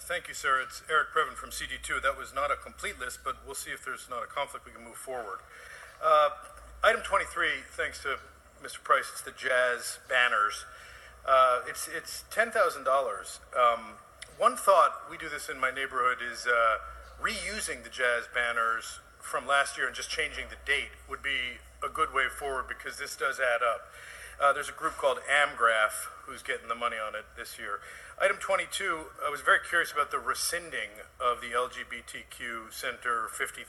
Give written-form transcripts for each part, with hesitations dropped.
Thank you, sir. It's Eric Previn from CD2. That was not a complete list, but we'll see if there's not a conflict. We can move forward. Item 23, thanks to Mr. Price, it's the jazz banners. It's $10,000. One thought, we do this in my neighborhood, is reusing the jazz banners from last year and just changing the date would be a good way forward, because this does add up. There's a group called Amgraph who's getting the money on it this year. Item 22, I was very curious about the rescinding of the LGBTQ Center $50,000.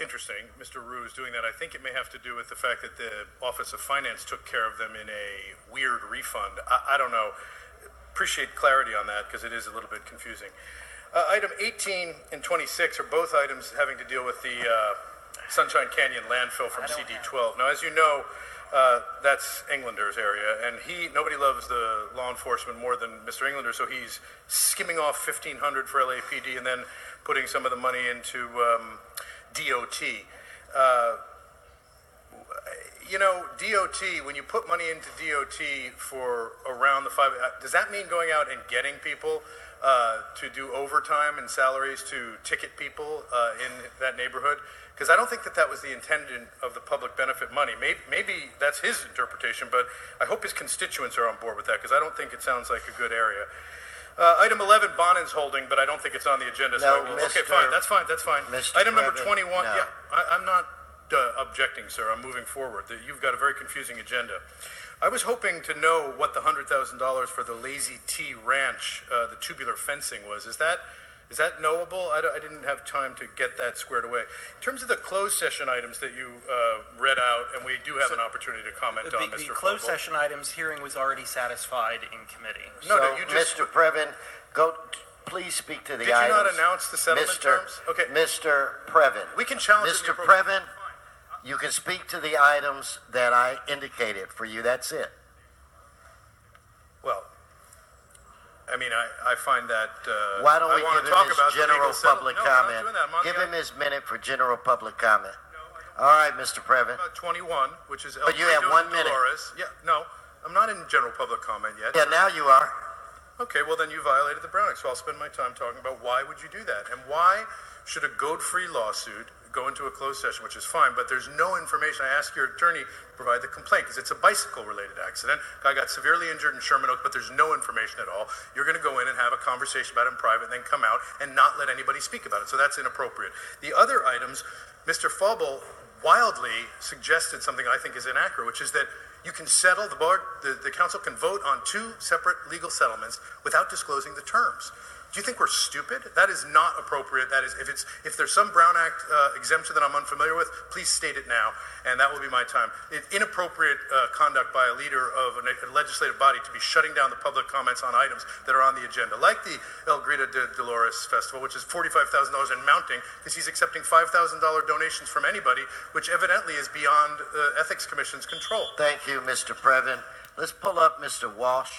Interesting. Mr. Rue is doing that. I think it may have to do with the fact that the Office of Finance took care of them in a weird refund. I don't know. Appreciate clarity on that, because it is a little bit confusing. Item 18 and 26 are both items having to deal with the Sunshine Canyon landfill from CD12. Now, as you know, that's Englander's area, and nobody loves the law enforcement more than Mr. Englander, so he's skimming off $1,500 for LAPD and then putting some of the money into DOT. DOT, when you put money into DOT for around the does that mean going out and getting people to do overtime and salaries to ticket people in that neighborhood? Because I don't think that was the intended of the public benefit money. Maybe that's his interpretation, but I hope his constituents are on board with that, because I don't think it sounds like a good area. Item 11, Bonin's holding, but I don't think it's on the agenda. No, okay, fine. That's fine. Mr. Item number Previn, 21. no. Yeah, I'm not objecting, sir. I'm moving forward. You've got a very confusing agenda. I was hoping to know what the $100,000 for the Lazy T Ranch, the tubular fencing was. Is that knowable? I didn't have time to get that squared away. In terms of the closed session items that you read out, and we do have an opportunity to comment on, Mr. The closed session items hearing was already satisfied in committee. No, you just... Mr. Previn, please speak to the items. Did you not announce the settlement terms? Okay. Mr. Previn. We can challenge Mr. Previn, you can speak to the items that I indicated for you. That's it. Well, I mean, I find that why don't we give him his general public comment? Give him his minute for general public comment. No, all right, Mr. Previn. 21, which is... But you have 1 minute. Yeah, no, I'm not in general public comment yet. Yeah, now you are. Okay, well then you violated the Brown Act, so I'll spend my time talking about why would you do that, and why should a Godefroy lawsuit go into a closed session, which is fine, but there's no information. I asked your attorney to provide the complaint, because it's a bicycle-related accident. Guy got severely injured in Sherman Oaks, but there's no information at all. You're going to go in and have a conversation about it in private, and then come out and not let anybody speak about it, so that's inappropriate. The other items, Mr. Faubel wildly suggested something I think is inaccurate, which is that you can settle, the council can vote on 2 separate legal settlements without disclosing the terms. Do you think we're stupid? That is not appropriate. That is, if there's some Brown Act exemption that I'm unfamiliar with, please state it now, and that will be my time. Inappropriate conduct by a leader of a legislative body to be shutting down the public comments on items that are on the agenda, like the El Grita de Dolores Festival, which is $45,000 and mounting, because he's accepting $5,000 donations from anybody, which evidently is beyond the Ethics Commission's control. Thank you, Mr. Previn. Let's pull up Mr. Walsh.